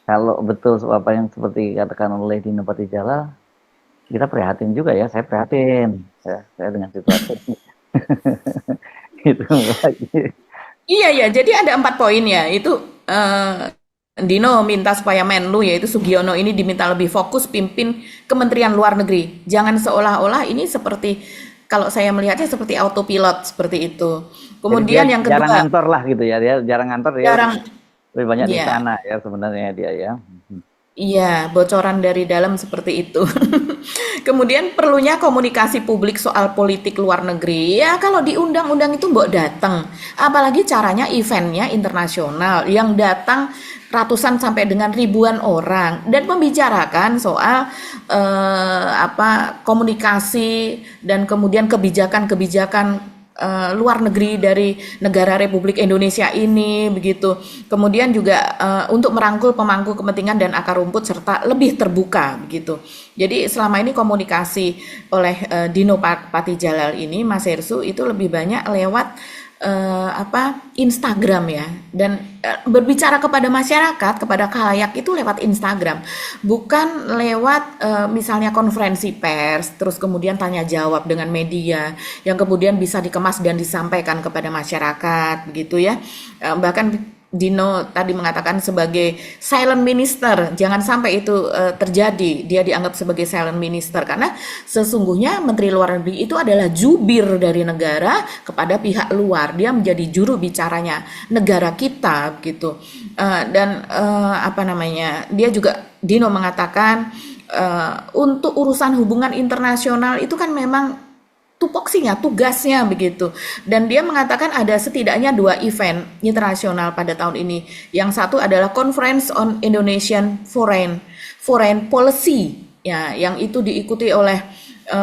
kalau betul apa yang seperti katakan oleh Dino Patijalal, kita prihatin juga ya, saya prihatin. Saya dengan situasi itu lagi. Iya, jadi ada 4 poin ya, itu Dino minta supaya Menlu yaitu Sugiono ini diminta lebih fokus pimpin Kementerian Luar Negeri. Jangan seolah-olah ini seperti, kalau saya melihatnya seperti autopilot seperti itu. Kemudian yang kedua, jarang ngantor lah gitu ya, dia jarang ngantor, lebih banyak di sana ya sebenarnya dia ya. Iya, bocoran dari dalam seperti itu. Kemudian perlunya komunikasi publik soal politik luar negeri. Ya kalau di undang-undang itu mbok datang. Apalagi caranya eventnya internasional yang datang ratusan sampai dengan ribuan orang dan membicarakan soal komunikasi dan kemudian kebijakan-kebijakan luar negeri dari negara Republik Indonesia ini begitu. Kemudian juga untuk merangkul pemangku kepentingan dan akar rumput serta lebih terbuka begitu. Jadi selama ini komunikasi oleh Dino Patijalal ini, Mas Hersu, itu lebih banyak lewat Instagram ya, dan berbicara kepada masyarakat, kepada khalayak itu lewat Instagram, bukan lewat misalnya konferensi pers terus kemudian tanya jawab dengan media yang kemudian bisa dikemas dan disampaikan kepada masyarakat begitu ya. Bahkan Dino tadi mengatakan sebagai silent minister, jangan sampai itu terjadi, dia dianggap sebagai silent minister, karena sesungguhnya Menteri Luar Negeri itu adalah jubir dari negara kepada pihak luar, dia menjadi juru bicaranya negara kita gitu. Dia juga, Dino mengatakan untuk urusan hubungan internasional itu kan memang tupoksinya, tugasnya begitu. Dan dia mengatakan ada setidaknya 2 event internasional pada tahun ini. Yang satu adalah Conference on Indonesian Foreign Policy, ya, yang itu diikuti oleh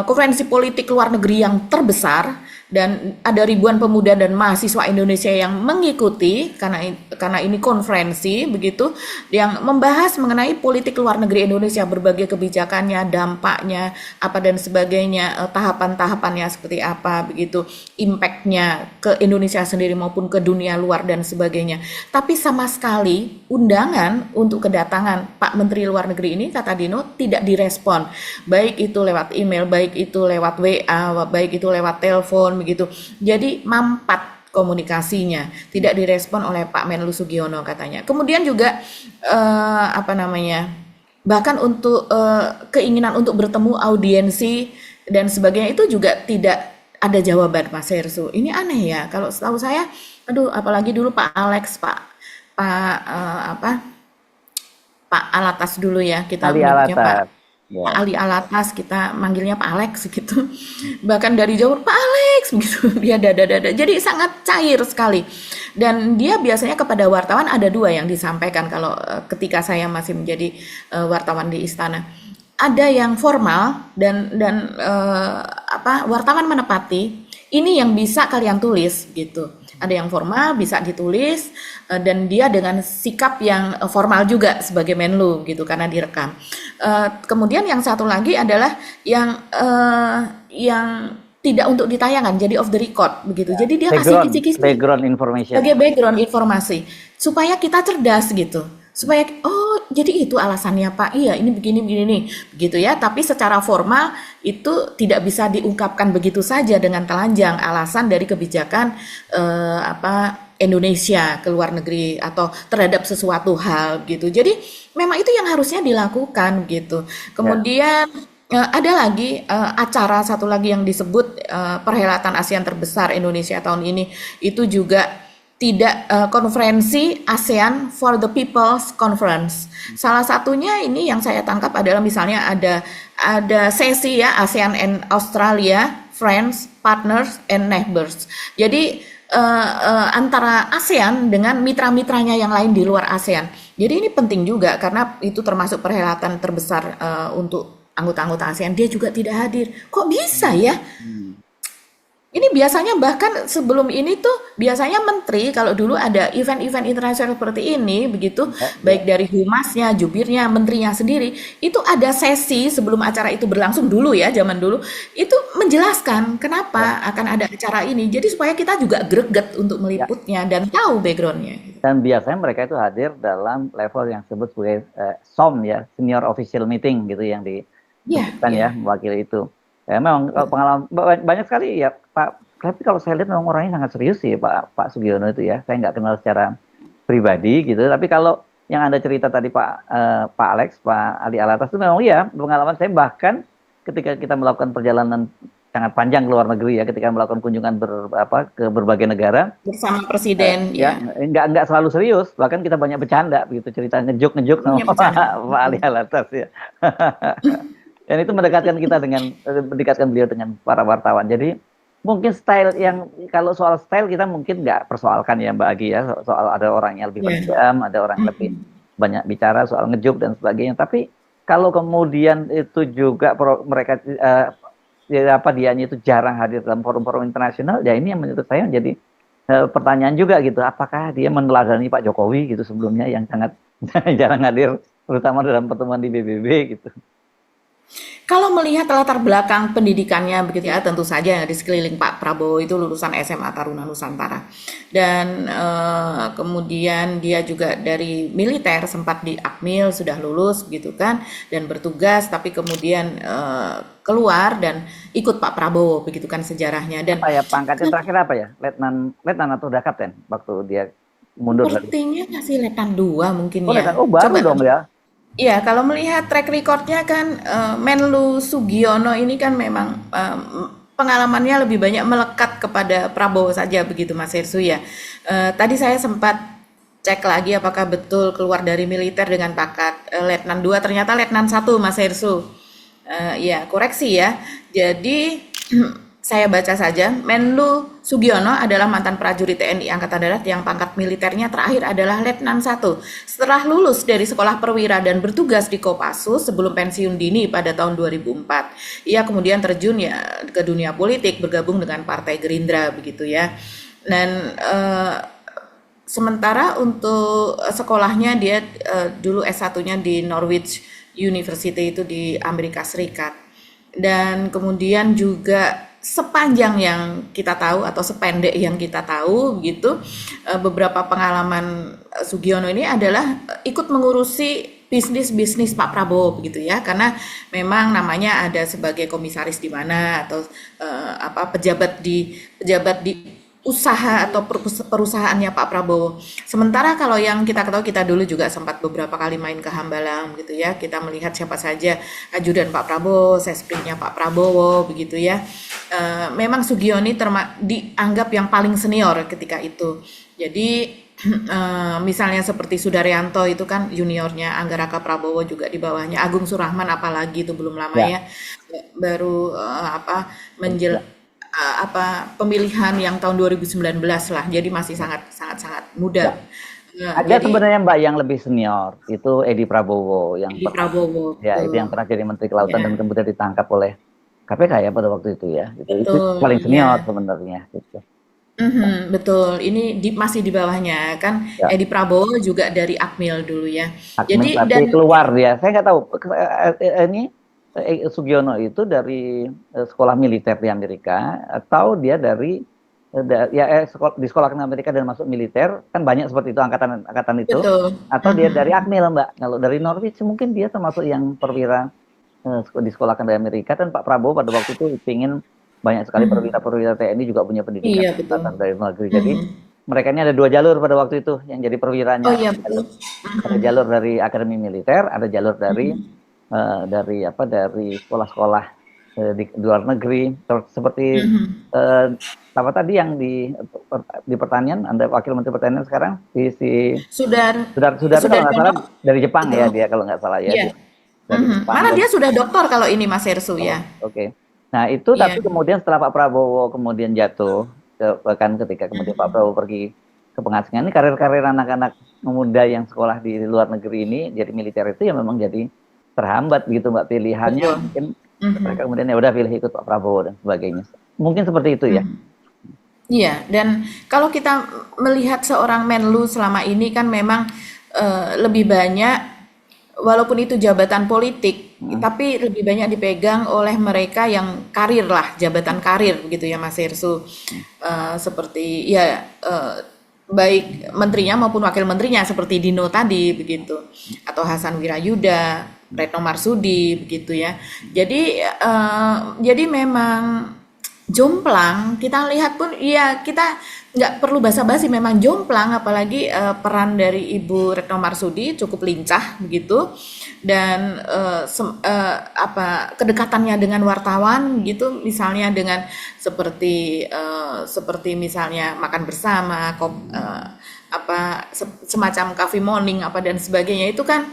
konferensi politik luar negeri yang terbesar, dan ada ribuan pemuda dan mahasiswa Indonesia yang mengikuti karena ini konferensi begitu, yang membahas mengenai politik luar negeri Indonesia, berbagai kebijakannya, dampaknya apa dan sebagainya, tahapan-tahapannya seperti apa begitu, impactnya ke Indonesia sendiri maupun ke dunia luar dan sebagainya. Tapi sama sekali undangan untuk kedatangan Pak Menteri Luar Negeri ini, kata Dino, tidak direspon, baik itu lewat email, baik itu lewat WA, baik itu lewat telepon begitu. Jadi mampat komunikasinya, tidak direspon oleh Pak Menlu Sugiono katanya. Kemudian juga bahkan untuk keinginan untuk bertemu, audiensi dan sebagainya itu juga tidak ada jawaban, Mas Hersu. Ini aneh ya, kalau setahu saya, apalagi dulu Pak Alex, Pak Alatas dulu ya, kita Ali menyebutnya Alatas. Pak Ali Alatas, kita manggilnya Pak Alex gitu. Bahkan dari jauh Pak Alex gitu, dia dada-dada. Jadi sangat cair sekali. Dan dia biasanya kepada wartawan ada 2 yang disampaikan kalau ketika saya masih menjadi wartawan di istana. Ada yang formal dan wartawan menepati, ini yang bisa kalian tulis gitu. Ada yang formal bisa ditulis, dan dia dengan sikap yang formal juga sebagai Menlu gitu karena direkam. Kemudian yang satu lagi adalah yang tidak untuk ditayangkan, jadi off the record begitu. Jadi dia kasih kisi-kisi background information sebagai background informasi supaya kita cerdas gitu. Supaya jadi itu alasannya Pak, iya ini begini nih begitu ya. Tapi secara formal itu tidak bisa diungkapkan begitu saja dengan telanjang alasan dari kebijakan Indonesia ke luar negeri atau terhadap sesuatu hal gitu. Jadi memang itu yang harusnya dilakukan gitu. Kemudian ada lagi acara satu lagi yang disebut perhelatan ASEAN terbesar Indonesia tahun ini, itu juga tidak konferensi ASEAN for the People's Conference. Salah satunya ini yang saya tangkap adalah misalnya ada sesi ya, ASEAN and Australia, Friends, Partners, and Neighbors. Jadi antara ASEAN dengan mitra-mitranya yang lain di luar ASEAN. Jadi ini penting juga karena itu termasuk perhelatan terbesar untuk anggota-anggota ASEAN. Dia juga tidak hadir. Kok bisa ya? Ini biasanya bahkan sebelum ini tuh biasanya menteri, kalau dulu ada event-event internasional seperti ini begitu, baik dari humasnya, jubirnya, menterinya sendiri, itu ada sesi sebelum acara itu berlangsung dulu ya, zaman dulu, itu menjelaskan kenapa akan ada acara ini, jadi supaya kita juga greget untuk meliputnya dan tahu backgroundnya. Dan biasanya mereka itu hadir dalam level yang disebut sebagai SOM ya, Senior Official Meeting gitu, yang disebutkan ya, mewakili itu. Ya memang pengalaman banyak sekali ya Pak, tapi kalau saya lihat memang orangnya sangat serius sih Pak Sugiono itu ya. Saya nggak kenal secara pribadi gitu, tapi kalau yang Anda cerita tadi Pak Alex, Pak Ali Alatas itu memang iya, pengalaman saya bahkan ketika kita melakukan perjalanan sangat panjang ke luar negeri ya, ketika melakukan kunjungan ke berbagai negara bersama presiden ya, nggak selalu serius, bahkan kita banyak bercanda begitu, cerita ngejuk sama Pak Ali Alatas ya. Dan itu mendekatkan beliau dengan para wartawan. Jadi mungkin style yang, kalau soal style kita mungkin nggak persoalkan ya Mbak Agi ya, soal ada orang yang lebih pendiam, ada orang yang lebih banyak bicara soal ngejuk dan sebagainya. Tapi kalau kemudian itu juga mereka ya, apa dianya itu jarang hadir dalam forum-forum internasional, ya ini yang menurut saya menjadi pertanyaan juga gitu, apakah dia meneladani Pak Jokowi gitu sebelumnya yang sangat jarang hadir, terutama dalam pertemuan di PBB gitu. Kalau melihat latar belakang pendidikannya begitu ya, tentu saja di sekeliling Pak Prabowo itu lulusan SMA Taruna Nusantara. Dan kemudian dia juga dari militer, sempat di Akmil, sudah lulus begitu kan, dan bertugas, tapi kemudian keluar dan ikut Pak Prabowo begitu kan sejarahnya. Dan Apa ya pangkatnya terakhir apa ya? Letnan atau udah kapten waktu dia mundur lagi. sepertinya masih Letnan 2 mungkin Oh, ya. Letnan. Oh, baru Coba. dong ya. Iya, kalau melihat track recordnya kan Menlu Sugiono ini kan memang pengalamannya lebih banyak melekat kepada Prabowo saja begitu Mas Hersu ya. Tadi saya sempat cek lagi apakah betul keluar dari militer dengan pangkat Letnan 2, ternyata Letnan 1 Mas Hersu. Ya, koreksi ya. Jadi saya baca saja, Menlu Sugiono adalah mantan prajurit TNI Angkatan Darat yang pangkat militernya terakhir adalah Letnan 1. Setelah lulus dari sekolah perwira dan bertugas di Kopassus sebelum pensiun dini pada tahun 2004, ia kemudian terjun ya ke dunia politik, bergabung dengan Partai Gerindra begitu ya. Dan sementara untuk sekolahnya dia dulu S1-nya di Norwich University itu di Amerika Serikat. Dan kemudian juga sepanjang yang kita tahu atau sependek yang kita tahu gitu, beberapa pengalaman Sugiono ini adalah ikut mengurusi bisnis Pak Prabowo begitu ya, karena memang namanya ada sebagai komisaris di mana atau pejabat di usaha atau perusahaannya Pak Prabowo. Sementara kalau yang kita ketahui, kita dulu juga sempat beberapa kali main ke Hambalang gitu ya, kita melihat siapa saja ajudan Pak Prabowo, sesprinya Pak Prabowo begitu ya. Memang Sugiono dianggap yang paling senior ketika itu. Jadi misalnya seperti Sudaryanto itu kan juniornya Angga Raka Prabowo, juga di bawahnya Agung Surahman, apalagi itu belum lama ya, baru pemilihan yang tahun 2019 lah, jadi masih sangat muda. Ada sebenarnya Mbak yang lebih senior, itu Edi Prabowo yang Edi Prabowo, ya itu yang pernah jadi Menteri Kelautan dan kemudian ditangkap oleh KPK ya pada waktu itu ya. Itu paling senior sebenarnya. Gitu. Betul, ini masih di bawahnya kan. Edi Prabowo juga dari Akmil dulu ya. Akmil, jadi tapi keluar dia, saya nggak tahu ini Sugiono itu dari sekolah militer di Amerika atau dia dari di sekolah di Amerika dan masuk militer, kan banyak seperti itu angkatan itu. Betul. Atau dia dari Akmil Mbak. Kalau dari Norwich mungkin dia termasuk yang perwira di sekolah di Amerika, dan Pak Prabowo pada waktu itu ingin banyak sekali perwira TNI juga punya pendidikan dari luar negeri. Jadi mereka ini ada 2 jalur pada waktu itu yang jadi perwiranya. Oh iya betul. Ada jalur dari akademi militer, ada jalur dari sekolah-sekolah di luar negeri, seperti apa tadi yang di pertanian, Anda Wakil Menteri Pertanian sekarang Sudar kalau nggak salah dari Jepang. Betul. Ya dia kalau nggak salah ya. Iya. Malah dia sudah doktor kalau ini Mas Hersu ya. Oke. Nah itu tapi kemudian setelah Pak Prabowo kemudian jatuh, bahkan ketika kemudian Pak Prabowo pergi ke pengasingan, ini karir-karir anak-anak muda yang sekolah di luar negeri ini jadi militer itu yang memang jadi terhambat gitu Mbak pilihannya. Mungkin mereka kemudian ya udah pilih ikut Pak Prabowo dan sebagainya. Mungkin seperti itu ya. Iya, dan kalau kita melihat seorang Menlu selama ini kan memang lebih banyak, walaupun itu jabatan politik, tapi lebih banyak dipegang oleh mereka yang karir lah, jabatan karir begitu ya Mas Hersu. Seperti ya baik menterinya maupun wakil menterinya seperti Dino tadi begitu, atau Hasan Wirayuda, Retno Marsudi begitu ya. Jadi memang jomplang, kita lihat pun ya kita nggak perlu basa-basi, memang jomplang, apalagi peran dari Ibu Retno Marsudi cukup lincah begitu, dan kedekatannya dengan wartawan gitu, misalnya dengan seperti misalnya makan bersama, semacam coffee morning dan sebagainya, itu kan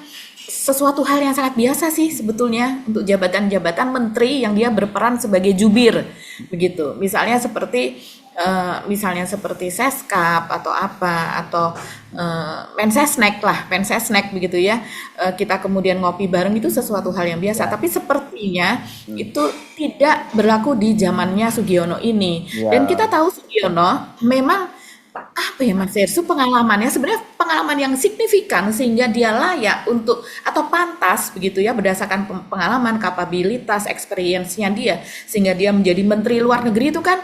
sesuatu hal yang sangat biasa sih sebetulnya untuk jabatan-jabatan menteri yang dia berperan sebagai jubir begitu. Misalnya seperti Seskap atau apa atau Mensesnek lah, Mensesnek begitu ya. Kita kemudian ngopi bareng itu sesuatu hal yang biasa, Ya. tapi sepertinya itu tidak berlaku di zamannya Sugiono ini. Dan Ya. kita tahu Sugiono memang apa ya Mas Yersu, pengalamannya sebenarnya pengalaman yang signifikan sehingga dia layak untuk atau pantas begitu ya berdasarkan pengalaman, kapabilitas, experience-nya dia sehingga dia menjadi menteri luar negeri itu kan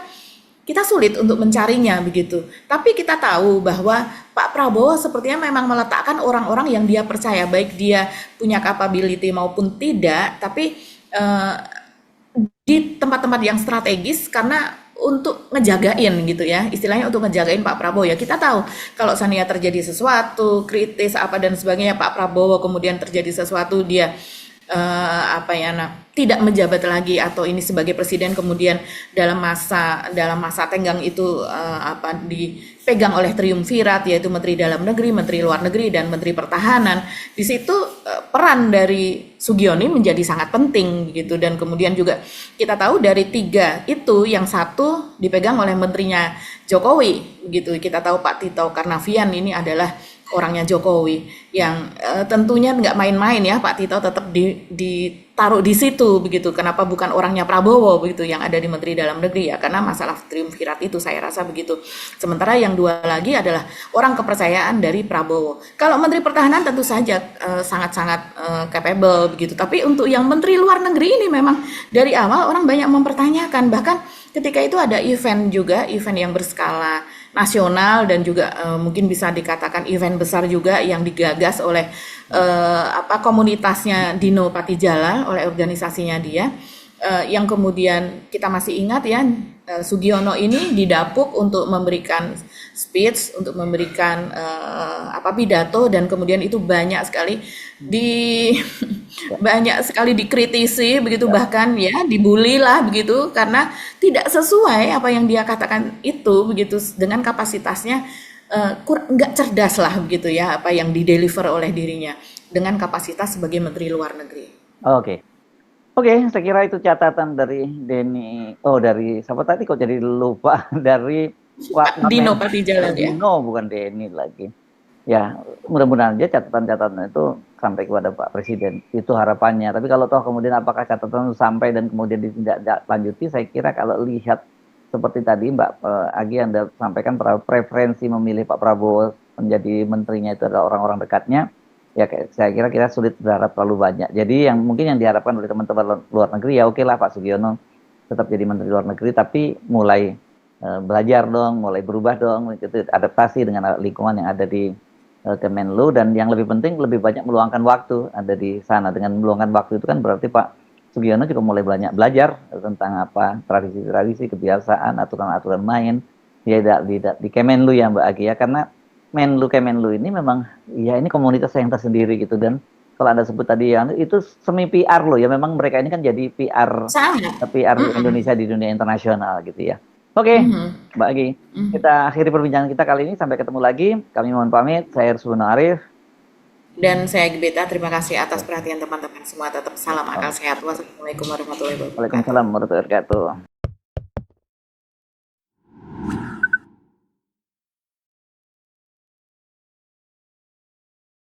kita sulit untuk mencarinya begitu. Tapi kita tahu bahwa Pak Prabowo sepertinya memang meletakkan orang-orang yang dia percaya baik dia punya capability maupun tidak, tapi eh, di tempat-tempat yang strategis karena untuk ngejagain gitu ya, istilahnya untuk ngejagain Pak Prabowo ya. Kita tahu kalau seandainya terjadi sesuatu kritis apa dan sebagainya Pak Prabowo kemudian terjadi sesuatu dia tidak menjabat lagi atau ini sebagai presiden kemudian dalam masa tenggang itu dipegang oleh triumvirat yaitu Menteri Dalam Negeri, Menteri Luar Negeri dan Menteri Pertahanan. Di situ peran dari Sugiono menjadi sangat penting gitu dan kemudian juga kita tahu dari tiga itu yang satu dipegang oleh menterinya Jokowi begitu. Kita tahu Pak Tito Karnavian ini adalah orangnya Jokowi yang tentunya nggak main-main ya Pak Tito tetap ditaruh di situ begitu. Kenapa bukan orangnya Prabowo begitu yang ada di Menteri Dalam Negeri ya karena masalah triumvirat itu saya rasa begitu. Sementara yang dua lagi adalah orang kepercayaan dari Prabowo. Kalau Menteri Pertahanan tentu saja sangat-sangat capable begitu. Tapi untuk yang Menteri Luar Negeri ini memang dari awal orang banyak mempertanyakan bahkan ketika itu ada event juga, event yang berskala nasional dan juga mungkin bisa dikatakan event besar juga yang digagas oleh komunitasnya Dino Patijalal, oleh organisasinya dia, yang kemudian kita masih ingat ya Sugiono ini didapuk untuk memberikan speech, untuk memberikan pidato dan kemudian itu banyak sekali dikritisi begitu bahkan ya dibully lah begitu karena tidak sesuai apa yang dia katakan itu begitu dengan kapasitasnya nggak cerdas lah begitu ya apa yang dideliver oleh dirinya dengan kapasitas sebagai Menteri Luar Negeri. Oke, saya kira itu catatan dari Denny. Oh, dari siapa tadi kok jadi lupa dari Dino Patijalal ya. Dino bukan Denny lagi. Ya, mudah-mudahan aja catatan-catatan itu sampai kepada Pak Presiden. Itu harapannya. Tapi kalau toh kemudian apakah catatan itu sampai dan kemudian ditindaklanjuti, saya kira kalau lihat seperti tadi Mbak Agi Anda sampaikan preferensi memilih Pak Prabowo menjadi menterinya itu adalah orang-orang dekatnya. Ya saya kira kita sulit berharap terlalu banyak. Jadi mungkin yang diharapkan oleh teman-teman luar negeri ya oke lah Pak Sugiono tetap jadi menteri luar negeri tapi mulai belajar dong, mulai berubah dong, gitu, adaptasi dengan lingkungan yang ada di Kemenlu dan yang lebih penting lebih banyak meluangkan waktu ada di sana. Dengan meluangkan waktu itu kan berarti Pak Sugiono juga mulai banyak belajar tentang apa tradisi-tradisi, kebiasaan, aturan-aturan main di Kemenlu ya Mbak Agi ya karena Kemenlu ini memang ya ini komunitas yang tersendiri gitu dan kalau Anda sebut tadi ya itu semi PR loh ya memang mereka ini kan jadi PR Indonesia di dunia internasional gitu ya. Oke, Mbak Agi, kita akhiri perbincangan kita kali ini sampai ketemu lagi. Kami mohon pamit. Saya Ruswono Arif dan saya Gebeta. Terima kasih atas perhatian teman-teman semua. Tetap salam akal sehat. Wassalamualaikum warahmatullahi wabarakatuh. Waalaikumsalam warahmatullahi wabarakatuh.